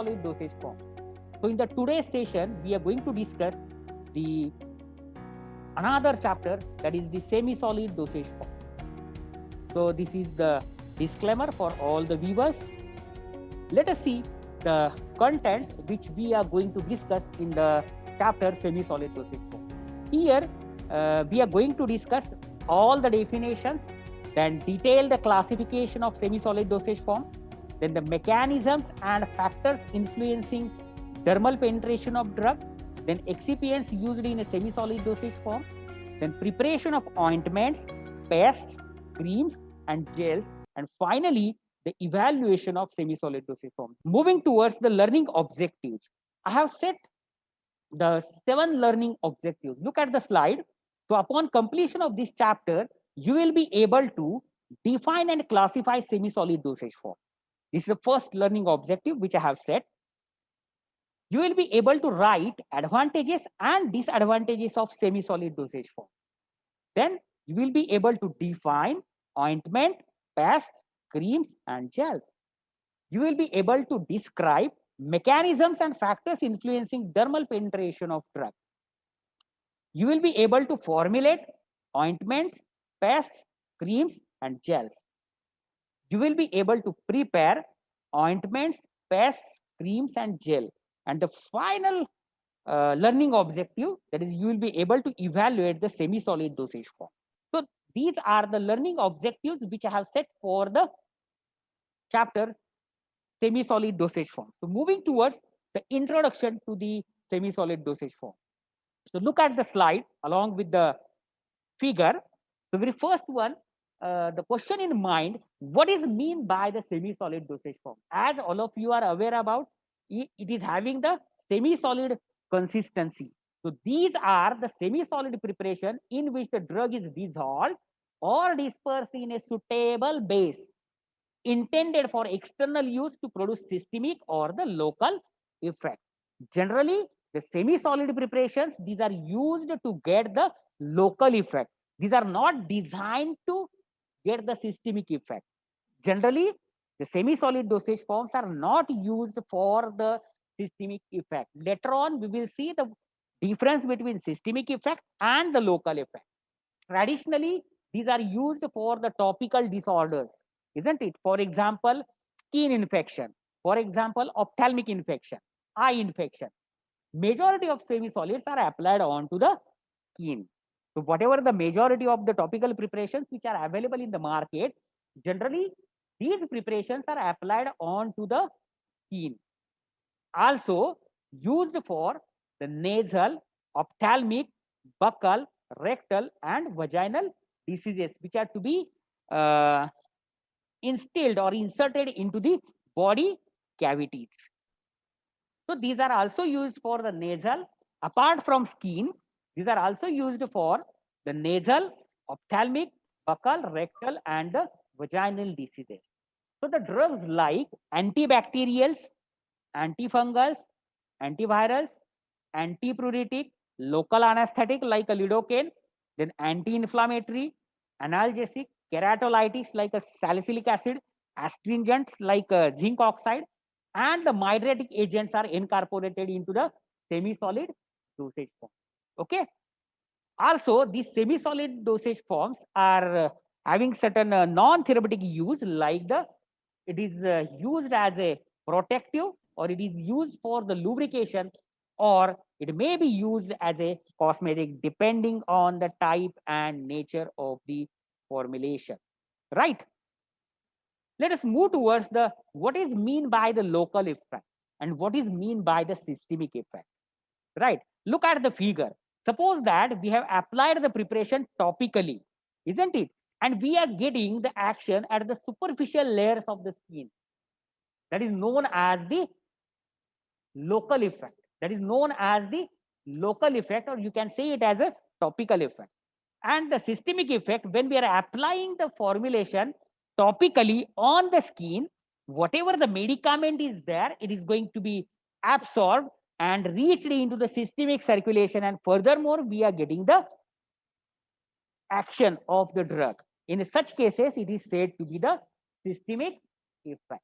semi-solid dosage form. So in the today's session, we are going to discuss the another chapter, that is the semi-solid dosage form. So this is the disclaimer for all the viewers. Let us see the content which we are going to discuss in the chapter semi-solid dosage form. Here we are going to discuss all the definitions, then detail the classification of semi-solid dosage forms, then the mechanisms and factors influencing dermal penetration of drug, then excipients used in a semi-solid dosage form, then preparation of ointments, pastes, creams and gels, and finally the evaluation of semi-solid dosage form. Moving towards the learning objectives, I have set the 7 learning objectives. Look at the slide. So upon completion of this chapter, you will be able to define and classify semi-solid dosage form. This is the first learning objective which I have set. You will be able to write advantages and disadvantages of semi-solid dosage form. Then you will be able to define ointment, pastes, creams and gels. You will be able to describe mechanisms and factors influencing dermal penetration of drug. You will be able to formulate ointments, pastes, creams and gels. You will be able to prepare ointments, pastes, creams and gel. And the final learning objective, that is you will be able to evaluate the semi-solid dosage form. So these are the learning objectives which I have set for the chapter semi-solid dosage form. So moving towards the introduction to the semi-solid dosage form. So look at the slide along with the figure. The very first one, the question in mind, what is mean by the semi-solid dosage form? As all of you are aware about, it is having the semi-solid consistency. So these are the semi-solid preparation in which the drug is dissolved or dispersed in a suitable base intended for external use to produce systemic or the local effect. Generally, the semi-solid preparations, these are used to get the local effect. These are not designed to get the systemic effect. Generally, the semi-solid dosage forms are not used for the systemic effect. Later on, we will see the difference between systemic effect and the local effect. Traditionally, these are used for the topical disorders, isn't it? For example, skin infection, for example, ophthalmic infection, eye infection. Majority of semi-solids are applied onto the skin. So whatever the majority of the topical preparations which are available in the market, generally these preparations are applied onto the skin. Also used for the nasal, ophthalmic, buccal, rectal and vaginal diseases which are to be instilled or inserted into the body cavities. So these are also used for the nasal. Apart from skin, these are also used for the nasal, ophthalmic, buccal, rectal and the vaginal diseases. So the drugs like antibacterials, antifungals, antivirals, antipruritic, local anesthetic like a lidocaine, then anti-inflammatory, analgesic, keratolytics like a salicylic acid, astringents like zinc oxide, and the mydriatic agents are incorporated into the semi-solid dosage form. Okay. Also, these semi-solid dosage forms are having certain non-therapeutic use, like it is used as a protective, or it is used for the lubrication, or it may be used as a cosmetic depending on the type and nature of the formulation. Right. Let us move towards the what is mean by the local effect and what is mean by the systemic effect. Right. Look at the figure. Suppose that we have applied the preparation topically, isn't it? And we are getting the action at the superficial layers of the skin. That is known as the local effect. That is known as the local effect, or you can say it as a topical effect. And the systemic effect, when we are applying the formulation topically on the skin, whatever the medicament is there, it is going to be absorbed and reached into the systemic circulation, and furthermore we are getting the action of the drug. In such cases, it is said to be the systemic effect.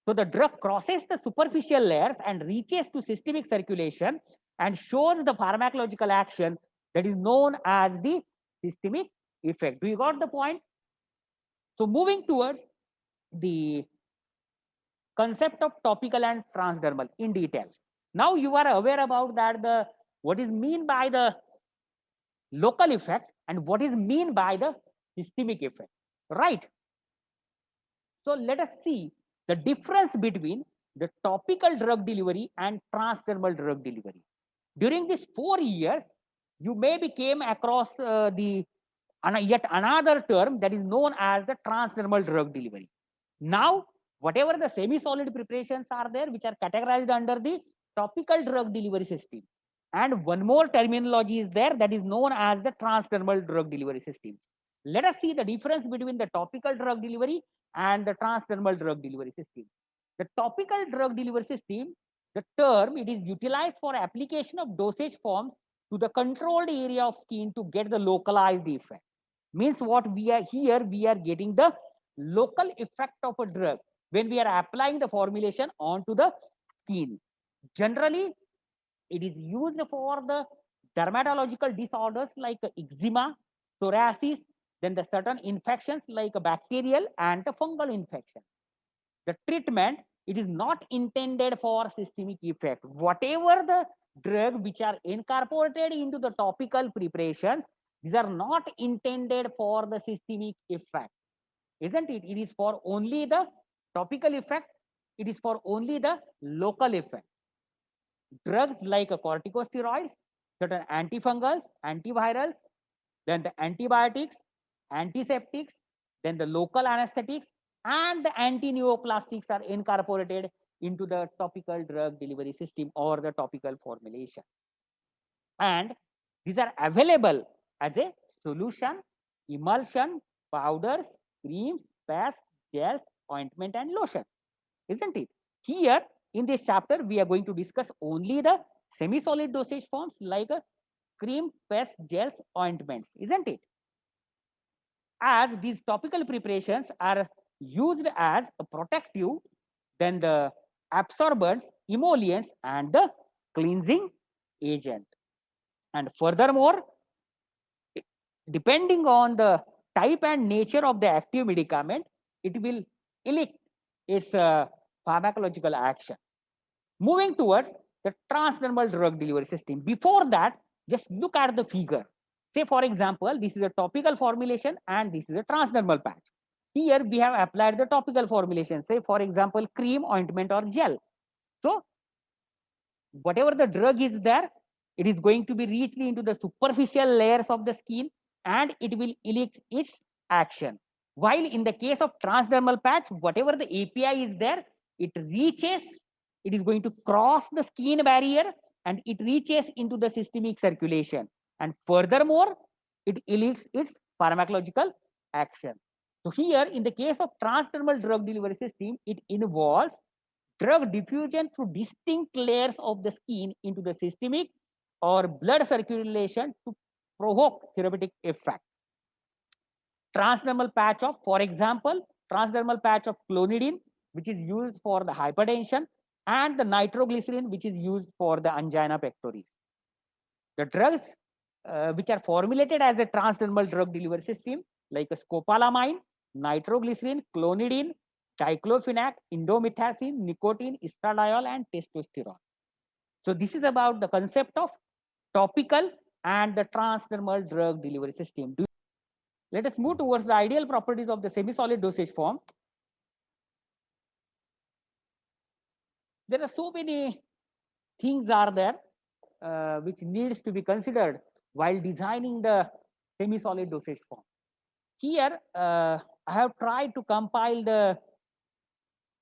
So the drug crosses the superficial layers and reaches to systemic circulation and shows the pharmacological action that is known as the systemic effect. Do you got the point? So moving towards the concept of topical and transdermal in detail. Now you are aware about that the what is mean by the local effect and what is mean by the systemic effect, right? So let us see the difference between the topical drug delivery and transdermal drug delivery. During these 4 years, you may be came across yet another term that is known as the transdermal drug delivery. Now, whatever the semi-solid preparations are there, which are categorized under the topical drug delivery system. And one more terminology is there that is known as the transdermal drug delivery system. Let us see the difference between the topical drug delivery and the transdermal drug delivery system. The topical drug delivery system, the term, it is utilized for application of dosage forms to the controlled area of skin to get the localized effect. Means what we are here, we are getting the local effect of a drug when we are applying the formulation onto the skin. Generally, it is used for the dermatological disorders like eczema, psoriasis, then the certain infections like a bacterial and a fungal infection. The treatment, it is not intended for systemic effect. Whatever the drug which are incorporated into the topical preparations, these are not intended for the systemic effect, isn't it? It is for only the topical effect. It is for only the local effect. Drugs like corticosteroids, certain antifungals, antivirals, then the antibiotics, antiseptics, then the local anesthetics, and the anti-neoplastics are incorporated into the topical drug delivery system or the topical formulation. And these are available as a solution, emulsion, powders, creams, pastes, gels, ointment, and lotion, isn't it? Here in this chapter, we are going to discuss only the semi-solid dosage forms like a cream, paste, gels, ointments, isn't it? As these topical preparations are used as a protective, then the absorbents, emollients, and the cleansing agent. And furthermore, depending on the type and nature of the active medicament, it will elicit its pharmacological action. Moving towards the transdermal drug delivery system. Before that, just look at the figure. Say, for example, this is a topical formulation and this is a transdermal patch. Here we have applied the topical formulation, say, for example, cream, ointment, or gel. So, whatever the drug is there, it is going to be reached into the superficial layers of the skin and it will elicit its action. While in the case of transdermal patch, whatever the API is there, it reaches, it is going to cross the skin barrier and it reaches into the systemic circulation. And furthermore, it elicits its pharmacological action. So here, in the case of transdermal drug delivery system, it involves drug diffusion through distinct layers of the skin into the systemic or blood circulation to provoke therapeutic effect. Transdermal patch of, for example, transdermal patch of clonidine, which is used for the hypertension, and the nitroglycerin, which is used for the angina pectoris. The drugs which are formulated as a transdermal drug delivery system, like scopolamine, nitroglycerin, clonidine, diclofenac, indomethacin, nicotine, estradiol, and testosterone. So this is about the concept of topical and the transdermal drug delivery system. Let us move towards the ideal properties of the semi-solid dosage form. There are so many things are there which needs to be considered while designing the semi-solid dosage form. Here, I have tried to compile the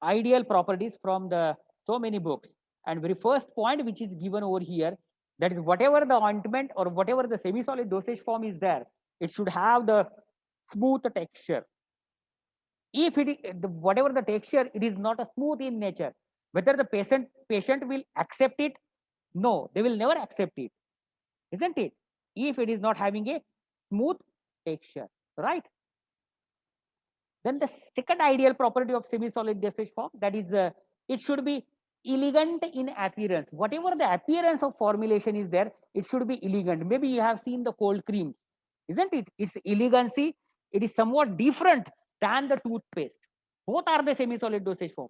ideal properties from the so many books. And very first point which is given over here, that is whatever the ointment or whatever the semi-solid dosage form is there, it should have the smooth texture. If whatever the texture, it is not a smooth in nature, whether the patient will accept it, no, they will never accept it, isn't it? If it is not having a smooth texture, right? Then the second ideal property of semi-solid dosage form, that is, it should be elegant in appearance. Whatever the appearance of formulation is there, it should be elegant. Maybe you have seen the cold cream, isn't it? Its elegancy, it is somewhat different than the toothpaste. Both are the semi-solid dosage form,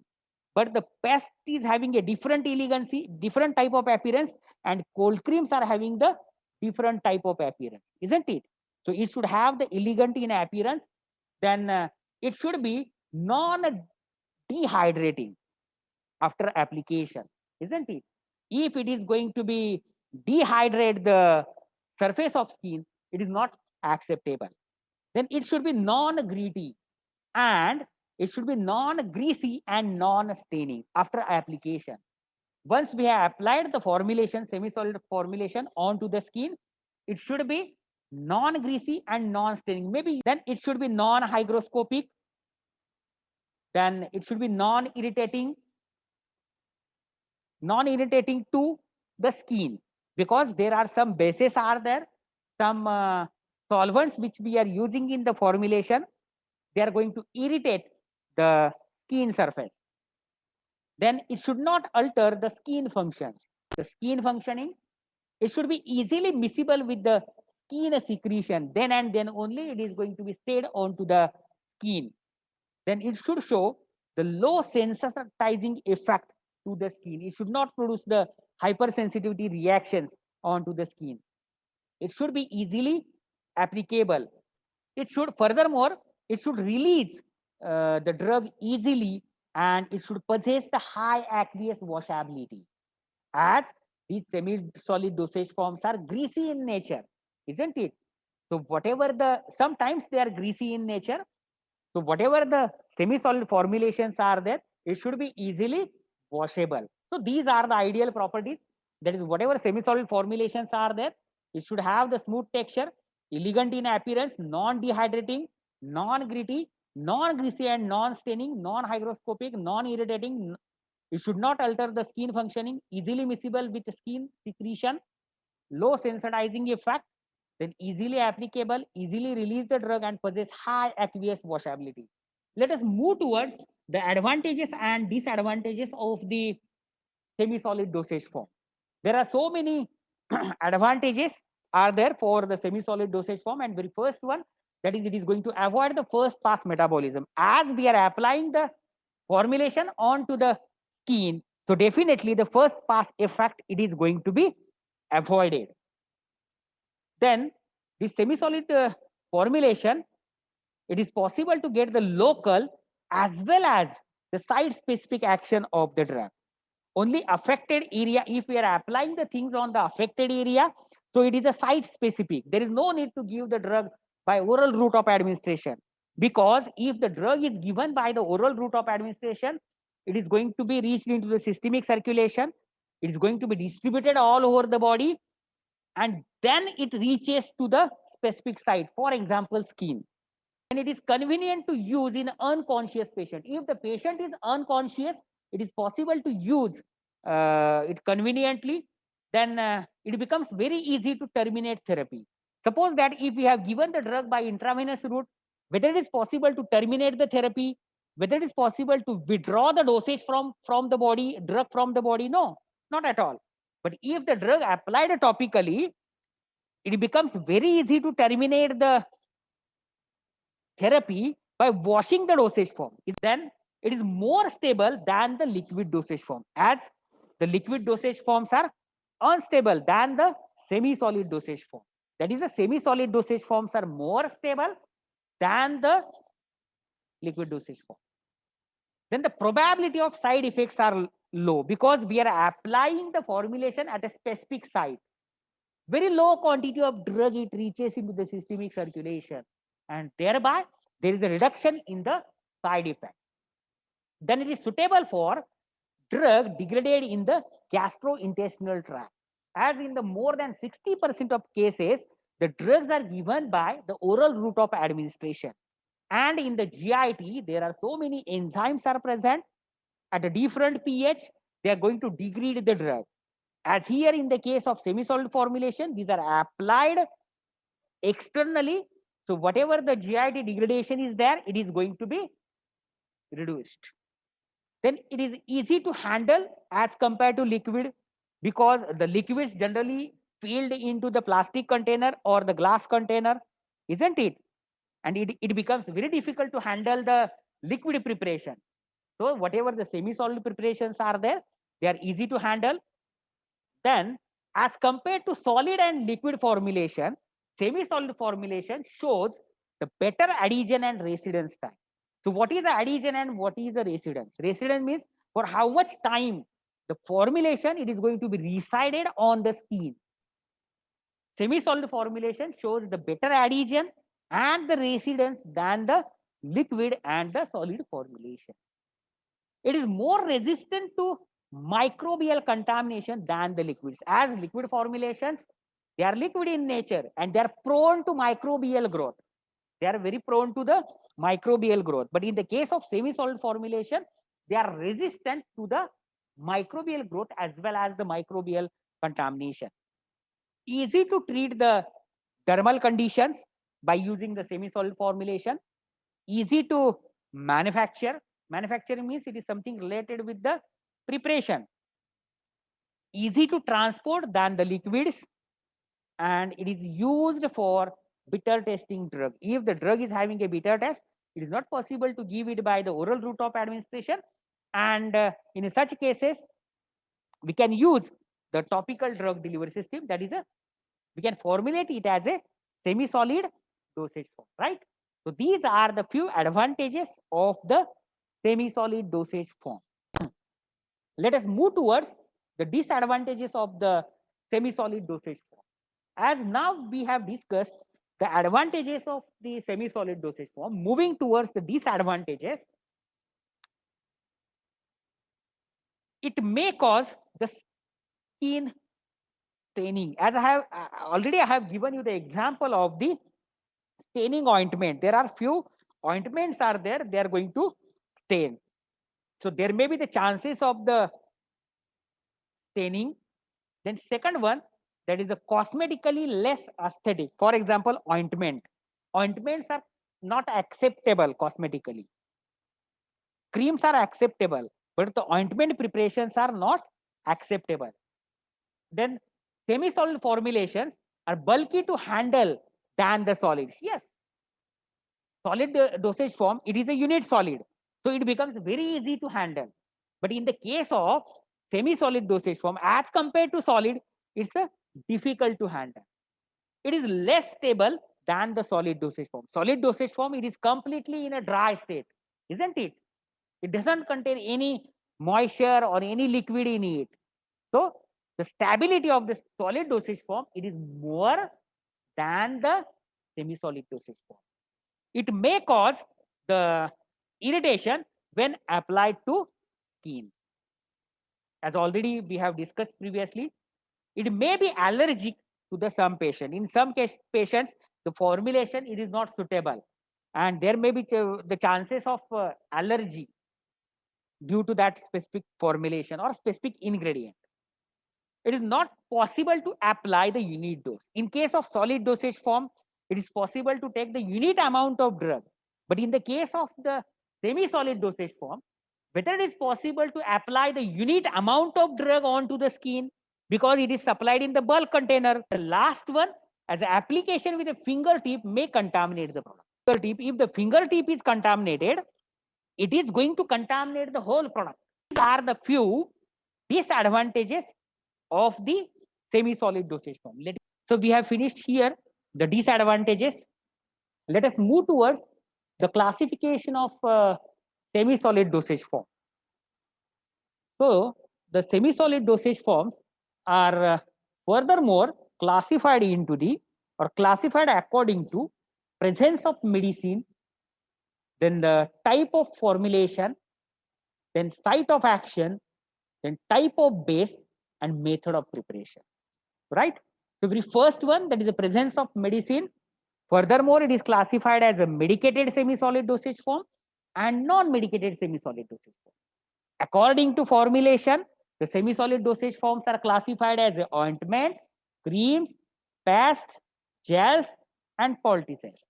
but the paste is having a different elegancy, different type of appearance, and cold creams are having the different type of appearance, isn't it? So it should have the elegant in appearance. Then it should be non-dehydrating after application, isn't it? If it is going to be dehydrate the surface of skin, it is not acceptable. Then it should be non-gritty, and it should be non-greasy and non-staining after application. Once we have applied the formulation, semi-solid formulation onto the skin, it should be non-greasy and non-staining. Maybe then it should be non-hygroscopic. Then it should be non-irritating to the skin, because there are some bases are there, some solvents which we are using in the formulation, they are going to irritate the skin surface. Then it should not alter the skin functions. The skin functioning, it should be easily miscible with the skin secretion. Then and then only it is going to be stayed onto the skin. Then it should show the low sensitizing effect to the skin. It should not produce the hypersensitivity reactions onto the skin. It should be easily applicable. It should, furthermore, it should release the drug easily, and it should possess the high aqueous washability, as these semi-solid dosage forms are greasy in nature, isn't it? So whatever the, sometimes they are greasy in nature. So whatever the semi-solid formulations are there, it should be easily washable. So these are the ideal properties. That is, whatever semi-solid formulations are there, it should have the smooth texture, elegant in appearance, non-dehydrating, non-gritty, non-greasy and non-staining, non-hygroscopic, non-irritating. It should not alter the skin functioning, easily miscible with skin secretion, low sensitizing effect, then easily applicable, easily release the drug, and possess high aqueous washability. Let us move towards the advantages and disadvantages of the semi-solid dosage form. There are so many advantages are there for the semi-solid dosage form, and very first one, that is, it is going to avoid the first pass metabolism. As we are applying the formulation onto the skin, so definitely the first pass effect, it is going to be avoided. Then the semi-solid formulation, it is possible to get the local as well as the site specific action of the drug. Only affected area, if we are applying the things on the affected area, so it is a site specific. There is no need to give the drug by oral route of administration, because if the drug is given by the oral route of administration, it is going to be reached into the systemic circulation, it is going to be distributed all over the body, and then it reaches to the specific site, for example, skin. And it is convenient to use in unconscious patient. If the patient is unconscious, it is possible to use it conveniently. Then it becomes very easy to terminate therapy. Suppose that if we have given the drug by intravenous route, whether it is possible to terminate the therapy, whether it is possible to withdraw the dosage from the body, drug from the body, no, not at all. But if the drug applied topically, it becomes very easy to terminate the therapy by washing the dosage form. Then it is more stable than the liquid dosage form, as the liquid dosage forms are unstable than the semi-solid dosage form. That is, the semi-solid dosage forms are more stable than the liquid dosage form. Then the probability of side effects are low, because we are applying the formulation at a specific site. Very low quantity of drug, it reaches into the systemic circulation, and thereby there is a reduction in the side effect. Then it is suitable for drug degraded in the gastrointestinal tract, as in the more than 60% of cases, the drugs are given by the oral route of administration. And in the GIT, there are so many enzymes are present at a different pH, they are going to degrade the drug. As here in the case of semi-solid formulation, these are applied externally, So whatever the GID degradation is there, it is going to be reduced. Then it is easy to handle as compared to liquid, because the liquids generally filled into the plastic container or the glass container, isn't it? And it becomes very difficult to handle the liquid preparation. So whatever the semi-solid preparations are there, they are easy to handle. Then as compared to solid and liquid formulation, semi-solid formulation shows the better adhesion and residence time. So what is the adhesion and what is the residence? Residence means for how much time the formulation it is going to be resided on the skin. Semi-solid formulation shows the better adhesion and the residence than the liquid and the solid formulation. It is more resistant to microbial contamination than the liquids. As liquid formulations, they are liquid in nature and they are prone to microbial growth. They are very prone to the microbial growth. But in the case of semi-solid formulation, they are resistant to the microbial growth as well as the microbial contamination. Easy to treat the dermal conditions by using the semi-solid formulation. Easy to manufacture. Manufacturing means it is something related with the preparation. Easy to transport than the liquids, and it is used for bitter testing drug. If the drug is having a bitter test, it is not possible to give it by the oral route of administration, and in such cases we can use the topical drug delivery system. That is we can formulate it as a semi-solid dosage form, right? So these are the few advantages of the semi-solid dosage form. Let us move towards the disadvantages of the semi-solid dosage form. As now we have discussed the advantages of the semi-solid dosage form, moving towards the disadvantages, it may cause the skin staining. As I have already I have given you the example of the staining ointment. There are few ointments are there, they are going to stain. So there may be the chances of the staining. Then second one, that is a cosmetically less aesthetic. For example, ointment. Ointments are not acceptable cosmetically. Creams are acceptable, but the ointment preparations are not acceptable. Then semi-solid formulations are bulky to handle than the solids. Yes, solid dosage form, it is a unit solid, so it becomes very easy to handle. But in the case of semi-solid dosage form, as compared to solid, it's difficult to handle. It is less stable than the solid dosage form. Solid dosage form, it is completely in a dry state, isn't it? It doesn't contain any moisture or any liquid in it. So the stability of the solid dosage form, it is more than the semi-solid dosage form. It may cause the irritation when applied to skin. As already we have discussed previously, it may be allergic to the some patient. In some patients, the formulation it is not suitable, and there may be the chances of allergy due to that specific formulation or specific ingredient. It is not possible to apply the unit dose. In case of solid dosage form, it is possible to take the unit amount of drug. But in the case of the semi-solid dosage form, whether it is possible to apply the unit amount of drug onto the skin, because it is supplied in the bulk container. The last one, as an application with a fingertip, may contaminate the product. If the fingertip is contaminated, it is going to contaminate the whole product. These are the few disadvantages of the semi-solid dosage form. So we have finished here the disadvantages. Let us move towards the classification of semi-solid dosage form. So the semi-solid dosage forms are furthermore classified into the or classified according to presence of medicine, then the type of formulation, then site of action, then type of base and method of preparation, right? So the first one, that is the presence of medicine. Furthermore, it is classified as a medicated semi-solid dosage form and non-medicated semi-solid dosage form. According to formulation, the semi-solid dosage forms are classified as ointment, creams, pastes, gels, and poultices.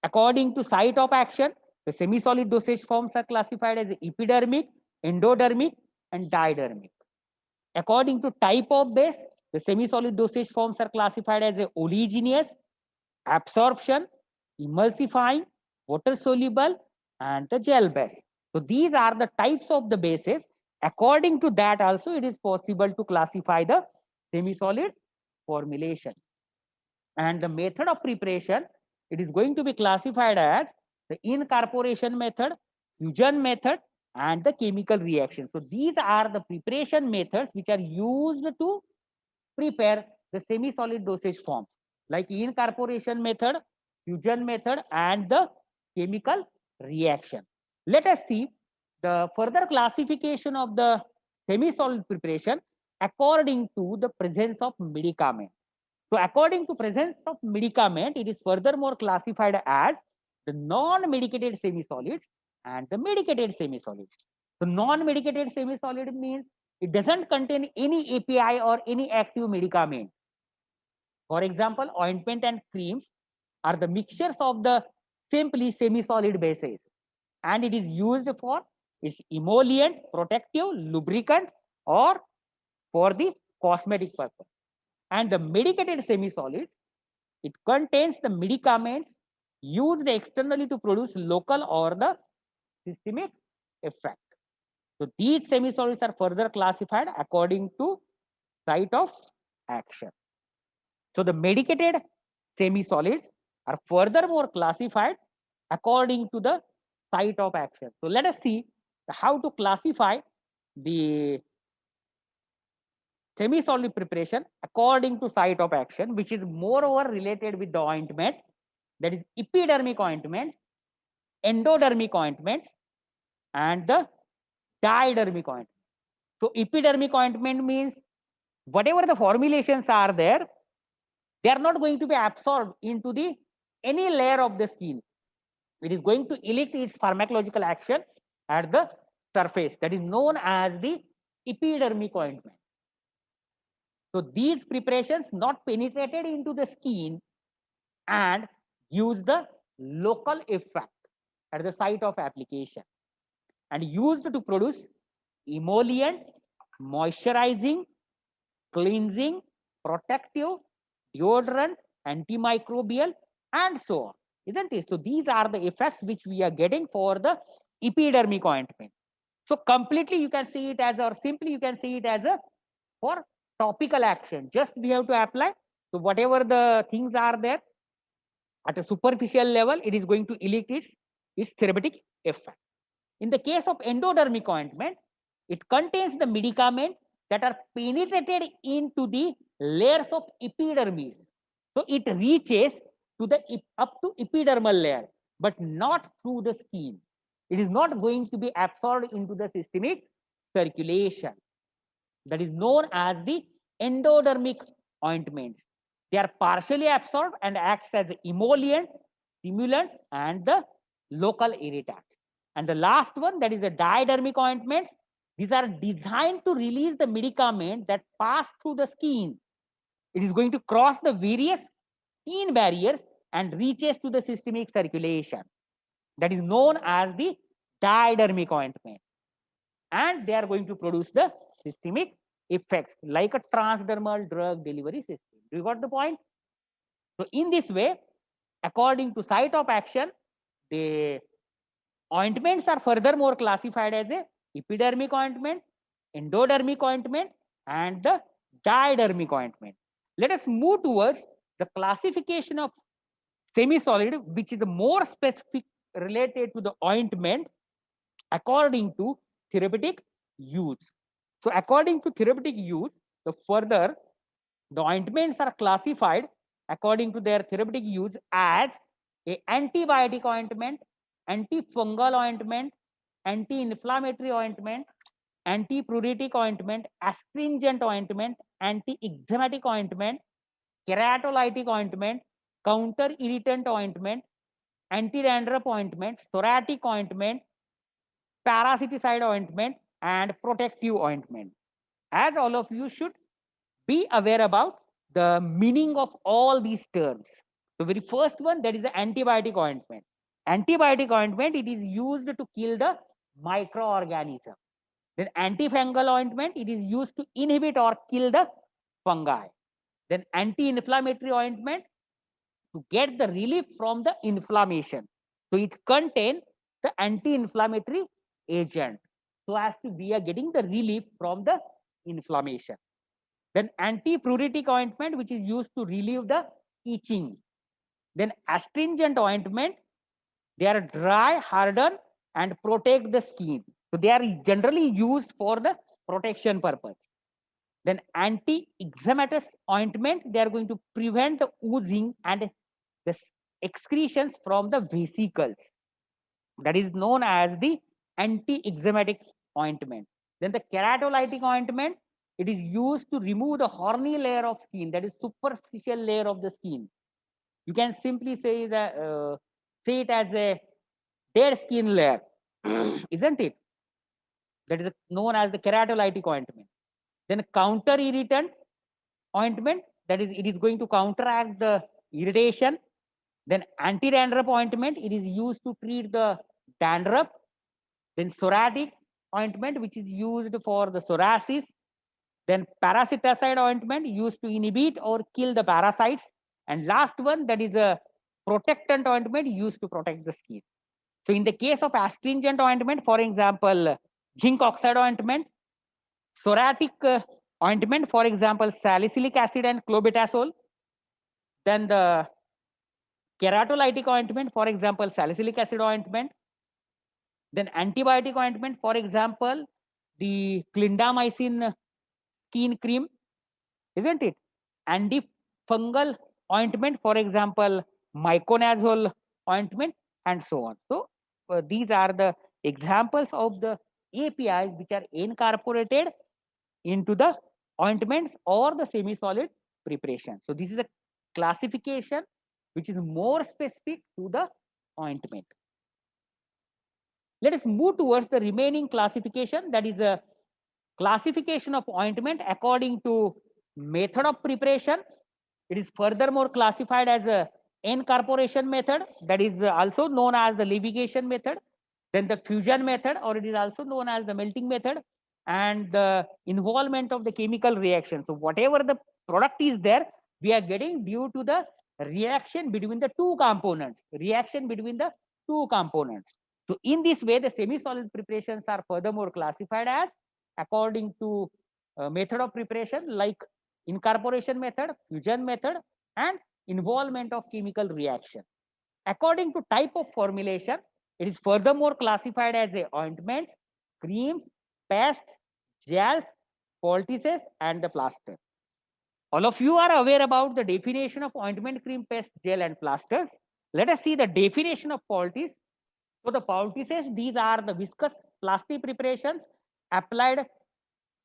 According to site of action, the semi-solid dosage forms are classified as epidermic, endodermic, and didermic. According to type of base, the semi-solid dosage forms are classified as oleaginous, absorption, emulsifying, water soluble, and the gel base. So these are the types of the bases. According to that also, it is possible to classify the semi-solid formulation. And the method of preparation, it is going to be classified as the incorporation method, fusion method, and the chemical reaction. So these are the preparation methods which are used to prepare the semi-solid dosage forms, like incorporation method, fusion method, and the chemical reaction. Let us see the further classification of the semi-solid preparation according to the presence of medicament. So according to presence of medicament, it is furthermore classified as the non-medicated semi-solids and the medicated semi-solids. So non-medicated semi-solid means it doesn't contain any API or any active medicament. For example, ointment and creams are the mixtures of the simply semi-solid bases, and it is used for its emollient, protective, lubricant, or for the cosmetic purpose. And the medicated semi-solids, it contains the medicaments used externally to produce local or the systemic effect. So these semi-solids are further classified according to site of action. So the medicated semi-solids are furthermore classified according to the site of action. So let us see how to classify the semi-solid preparation according to site of action, which is moreover related with the ointment, that is epidermic ointments, endodermic ointments, and the didermic ointment. So epidermic ointment means whatever the formulations are there, they are not going to be absorbed into the any layer of the skin. It is going to elicit its pharmacological action at the surface, that is known as the epidermic ointment. So these preparations not penetrated into the skin and use the local effect at the site of application and used to produce emollient, moisturizing, cleansing, protective, deodorant, antimicrobial, and so on. Isn't it? So these are the effects which we are getting for the epidermic ointment. So completely you can see it as, or simply you can see it as a for topical action. Just we have to apply. So whatever the things are there at a superficial level, it is going to elicit its therapeutic effect. In the case of endodermic ointment, it contains the medicament that are penetrated into the layers of epidermis. So it reaches to the up to epidermal layer, but not through the skin. It is not going to be absorbed into the systemic circulation. That is known as the endodermic ointments. They are partially absorbed and acts as emollient, stimulants, and the local irritants. And the last one, that is a didermic ointments. These are designed to release the medicament that pass through the skin. It is going to cross the various skin barriers and reaches to the systemic circulation. That is known as the didermic ointment. And they are going to produce the systemic effects like a transdermal drug delivery system. Do you got the point? So in this way, according to site of action, the ointments are furthermore classified as a epidermic ointment, endodermic ointment, and the didermic ointment. Let us move towards the classification of semi-solid, which is more specific related to the ointment according to therapeutic use. So according to therapeutic use, the ointments are classified according to their therapeutic use as a antibiotic ointment, antifungal ointment, anti-inflammatory ointment, antipruritic ointment, astringent ointment, anti-eczematic ointment, keratolytic ointment, counter-irritant ointment, anti-dandruff ointment, psoriatic ointment, parasiticide ointment, and protective ointment. As all of you should be aware about the meaning of all these terms. The very first one, that is the antibiotic ointment. Antibiotic ointment, it is used to kill the microorganism. Then antifungal ointment, it is used to inhibit or kill the fungi. Then anti-inflammatory ointment, to get the relief from the inflammation. So it contains the anti-inflammatory agent, so as to be getting the relief from the inflammation. Then antipruritic ointment, which is used to relieve the itching. Then astringent ointment, they are dry, harden, and protect the skin. So they are generally used for the protection purpose. Then anti-eczematous ointment, they are going to prevent the oozing and the excretions from the vesicles. That is known as the anti-eczematic ointment. Then the keratolytic ointment, it is used to remove the horny layer of skin, that is superficial layer of the skin. You can simply say that say it as a dead skin layer, isn't it? That is known as the keratolytic ointment. Then counter irritant ointment, that is, it is going to counteract the irritation. Then anti-dandruff ointment, it is used to treat the dandruff. Then psoriatic ointment, which is used for the psoriasis. Then parasiticide ointment, used to inhibit or kill the parasites. And last one, that is a protectant ointment, used to protect the skin. So in the case of astringent ointment, for example, zinc oxide ointment, psoriatic ointment, for example, salicylic acid and clobetasol. Then the keratolytic ointment, for example, salicylic acid ointment. Then antibiotic ointment, for example, the clindamycin skin cream, isn't it? Antifungal ointment, for example, miconazole ointment, and so on. So these are the examples of the APIs which are incorporated into the ointments or the semi-solid preparation. So this is a classification which is more specific to the ointment. Let us move towards the remaining classification, that is a classification of ointment according to method of preparation. It is furthermore classified as a incorporation method, that is also known as the ligation method. Then the fusion method, or it is also known as the melting method, and the involvement of the chemical reaction. So whatever the product is there, we are getting due to the reaction between the two components. So in this way, the semi-solid preparations are furthermore classified as according to method of preparation, like incorporation method, fusion method, and involvement of chemical reaction. According to type of formulation, it is furthermore classified as a ointments, creams, pastes, gels, poultices, and the plaster. All of you are aware about the definition of ointment, cream, paste, gel, and plasters. Let us see the definition of poultice. So the poultices, these are the viscous plastic preparations applied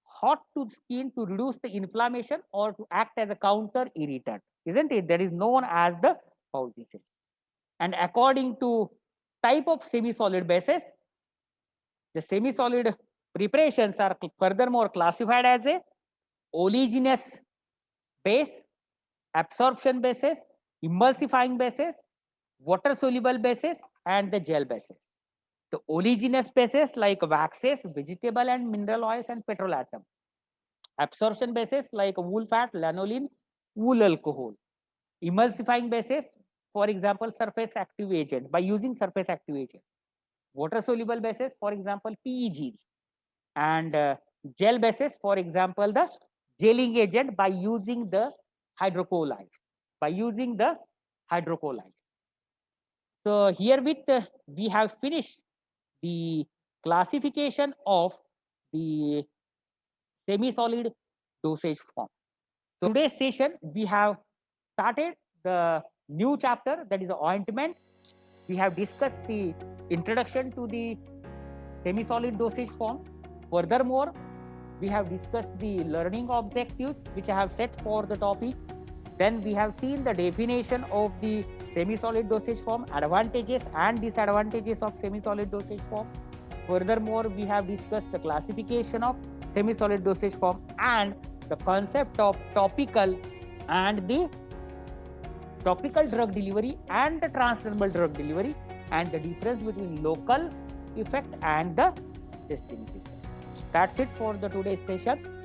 hot to skin to reduce the inflammation or to act as a counter irritant, isn't it? That is known as the poultices. And according to type of semi-solid bases, the semi-solid preparations are furthermore classified as a oleaginous base, absorption bases, emulsifying bases, water soluble bases, and the gel bases. The oleaginous bases like waxes, vegetable and mineral oils, and petrolatum. Absorption bases like wool fat, lanolin, wool alcohol. Emulsifying bases, for example, surface active agent, by using surface active agent. Water soluble bases, for example, PEGs. And gel bases, for example, the gelling agent by using the hydrocolloid. So herewith we have finished the classification of the semi-solid dosage form. So today's session, we have started the new chapter, that is the ointment. We have discussed the introduction to the semi-solid dosage form. Furthermore, we have discussed the learning objectives which I have set for the topic. Then we have seen the definition of the semi-solid dosage form, advantages and disadvantages of semi-solid dosage form. Furthermore, we have discussed the classification of semi-solid dosage form and the concept of topical and the topical drug delivery and the transdermal drug delivery, and the difference between local effect and the systemic effect. That's it for the today's session.